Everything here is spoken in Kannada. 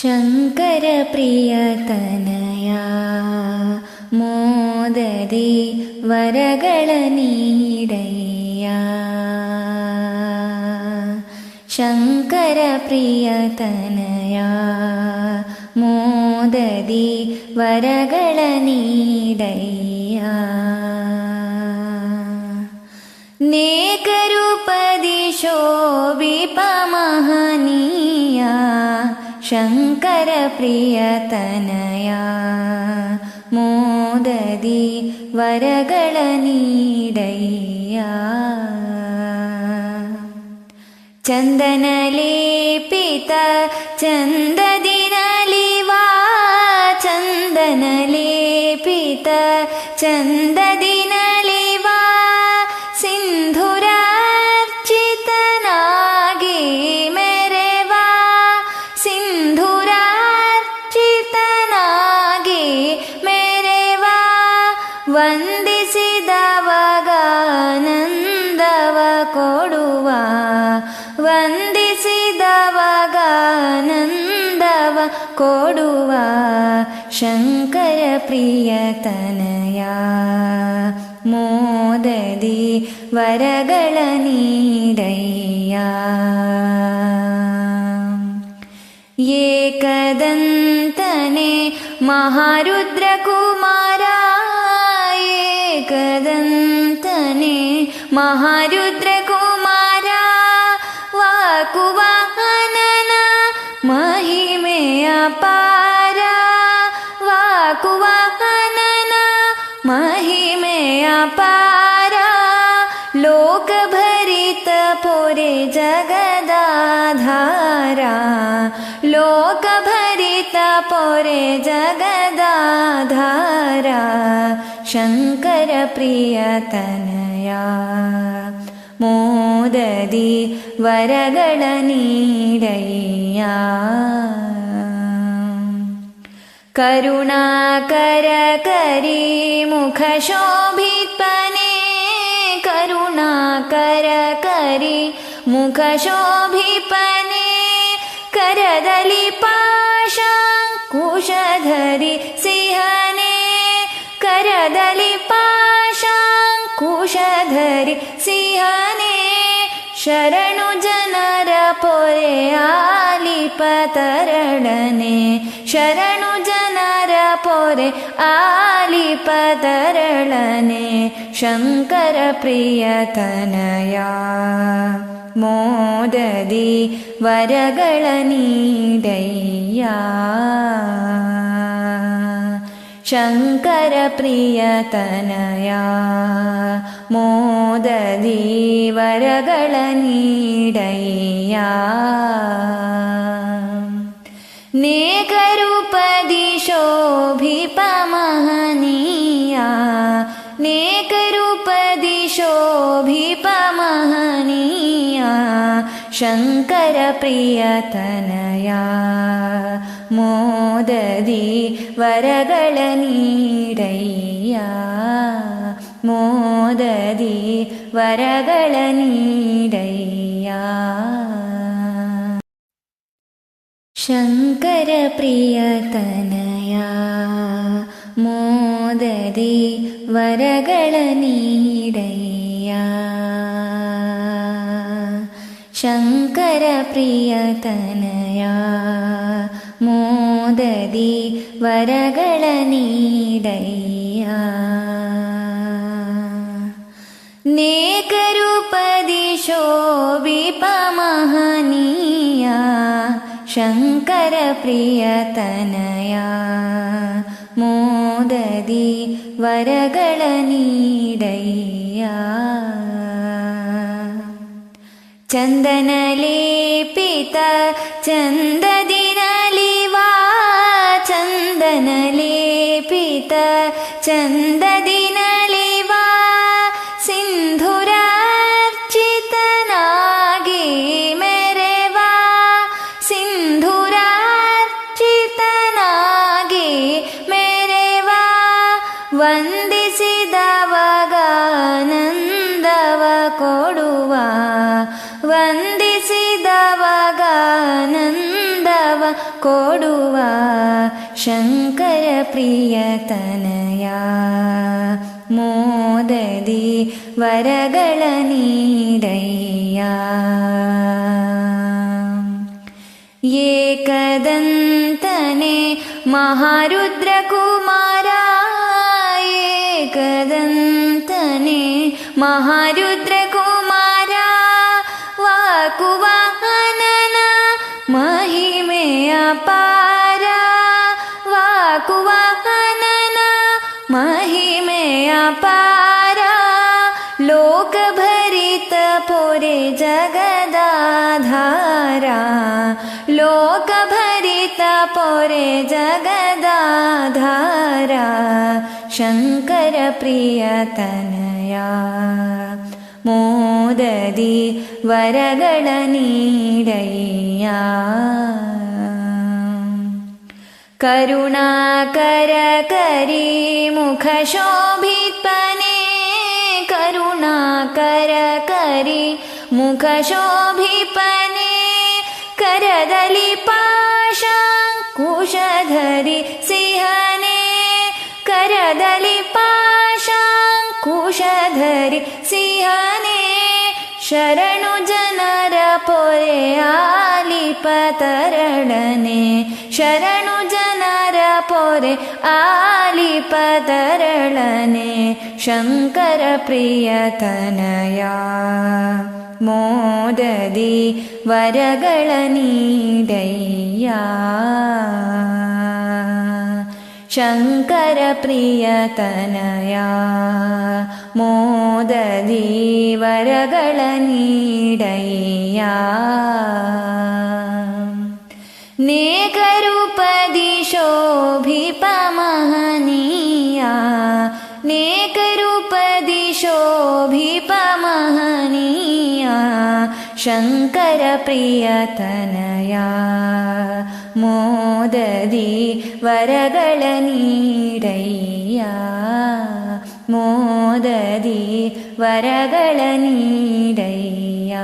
ಶಂಕರ ಪ್ರಿಯತನಯ ಮೋದದಿ ವರಗಳ ನೀಡಯ್ಯ. ಶಂಕರ ಪ್ರಿಯತನಯ ಮೋದದಿ ವರಗಳ ನೀಡಯ್ಯ. ನೇಕರೂಪದಿ ಶೋಭಿಪ ಮಹನೀಯ ಶಂಕರ ಪ್ರಿಯತನಯ ಮೋದದಿ ವರಗಳ ನೀಡಯ್ಯ. ಚಂದನ ಲೇಪಿತ ಚಂದದಿ ನಲಿವಾ ಚಂದನ ಲೇಪಿತ ಚಂದದಿ ನಲಿವಾ ಸಿಂಧೂರಾರ್ಚಿತನಾಗಿ ಮೆರೆವಾ ಸಿಂಧೂರಾರ್ಚಿತನಾಗಿ ಮೆರೆವಾ ವಂದಿಸಿದವಗಾನಂದವ ಕೊಡುವ ವಂದಿಸಿದವಗಾನಂದವ ಕೊಡುವ ಶಂಕರ ಪ್ರಿಯತನಯ ಮೋದದಿ ವರಗಳ ನೀಡಯ್ಯ. ಏಕದಂತನೆ ಮಹಾರುದ್ರ ಕುಮಾರ ಏಕದಂತನೆ ಮಹಾರುದ್ರ ಕುಮಾರ ವಾಕುವಾಹನನ ಮಹಿಮೆಯ ಪಾರ ವಾಕುವಾಹನನ ಮಹಿಮೆಯ ಪಾರ ಲೋಕಭರಿತ ಪೊರೆ ಜಗದಾಧಾರ ಲೋಕಭರಿತ ಪೊರೆ ಜಗದಾಧಾರ ಶಂಕರ ಪ್ರಿಯತನಯ ಮೋದದಿ ವರಗಳ ನೀಡಯ್ಯ. ಕರುಣಾಕರ ಕರಿ ಮುಖ ಶೋಭಿತನೆ ಕರುಣಾಕರ ಕರಿ ಮುಖ ಶೋಭಿಪನೆ ಕರದಲ್ಲಿ ಪಾಶಾಂಕುಶಧರಿ ಸಿಂಹನೆ ಕರದಲ್ಲಿ ಪಾಶಾಂಕುಶಧರಿ ಸಿಂಹನೆ ಶರಣು ಜನರ ಪೊರೆ ಆಲಿಪ ತರಳನೆ ಶರಣು ಜನರ ಪೊರೆ ಆಲಿಪ ತರಳನೆ ಶಂಕರ ಪ್ರಿಯತನಯ ಮೋದದಿ ವರಗಳ ನೀಡಯ್ಯ. ಶಂಕರ ಪ್ರಿಯತನಯ ಮೋದದಿ ವರಗಳ ನೀಡಯ್ಯ. ನೇಕರೂಪದಿ ಶೋಭಿಪ ಮಹನೀಯ ನೇಕರೂಪದಿ ಶೋಭಿಪ ಮಹನೀಯ ಶಂಕರ ಪ್ರಿಯತನಯ ಮೋದದಿ ವರಗಳ ನೀಡಯ್ಯ. ಮೋದದಿ ವರಗಳ ನೀಡಯ್ಯ. ಶಂಕರ ಪ್ರಿಯತನಯ ಮೋದದಿ ವರಗಳ ನೀಡಯ್ಯ. ಶಂಕರ ಪ್ರಿಯತನಯ ಮೋದದಿ ವರಗಳ ನೀಡಯ್ಯ. ನೇಕರೂಪದಿ ಶೋಭಿಪ ಮಹನೀಯ ಶಂಕರ ಪ್ರಿಯತನಯ ಮೋದದಿ ವರಗಳ ನೀಡಯ್ಯ. ಚಂದನ ಲೇಪಿತ ಚಂದದಿ ನಲಿವಾ ಚಂದನ ಲೇಪಿತ ಚಂದದಿ ನಲಿವಾ ಸಿಂಧೂರಾರ್ಚಿತನಾಗಿ ಮೆರೆವಾ ಸಿಂಧೂರಾರ್ಚಿತನಾಗಿ ಮೆರೆವಾ ವಂದಿಸಿದವಗಾನಂದವ ಕೊಡುವ ವಂದಿಸಿದವಗಾನಂದವ ಕೊಡುವ ಶಂಕರ ಪ್ರಿಯತನಯ ಮೋದದಿ ವರಗಳ ನೀಡಯ್ಯ ಏಕದಂತನೆ ಮಹಾರುದ್ರ ಕುಮಾರ ಏಕದಂತನೆ ಮಹಾರುದ್ರ ಕುಮಾರ ವಾಕುವಾಹನನ ಮಹಿಮೆಯ ಪಾರ ವಾಕುವಾಹನನ ಮಹಿಮೆಯ ಪಾರ ಲೋಕಭರಿತ ಪೊರೆ ಜಗದಾಧಾರ ಲೋಕಭರಿತ ಪೊರೆ ಜಗದಾಧಾರ ಶಂಕರ ಪ್ರಿಯತನಯ ಮೋದದಿ ವರಗಳ ನೀಡಯ್ಯ ಕರುಣಾಕರ ಕರಿ ಮುಖ ಶೋಭಿತನೆ ಕರುಣಾಕರ ಕರಿ ಮುಖ ಶೋಭಿಪನೆ ಕರದಲ್ಲಿ ಪಾಶ ಕುಶಧರಿ ಸಿಂಹನೆ ಕರದಲ್ಲಿ ಪಾಶ ಕುಶಧರಿ ಸಿಂಹನೆ ಶರಣು ಜನರ ಪೊರೆ ಆಲಿಪ ತರಳನೆ ಶರಣು ಜನರ ಪೊರೆ ಆಲಿಪ ತರಳನೆ ಶಂಕರ ಪ್ರಿಯತನಯ ಮೋದದಿ ವರಗಳ ನೀಡಯ್ಯ ಶಂಕರ ಪ್ರಿಯತನಯ ಮೋದದಿ ವರಗಳ ನೀಡಯ್ಯ ನೇಕರೂಪದಿ ಶೋಭಿಪ ಮಹನೀಯ ನೇಕರೂಪದಿ ಶೋಭಿಪ ಮಹನೀಯ ಶಂಕರ ಪ್ರಿಯತನಯ ಮೋದದಿ ವರಗಳ ನೀಡಯ್ಯ ಮೋದದಿ ವರಗಳ ನೀಡಯ್ಯ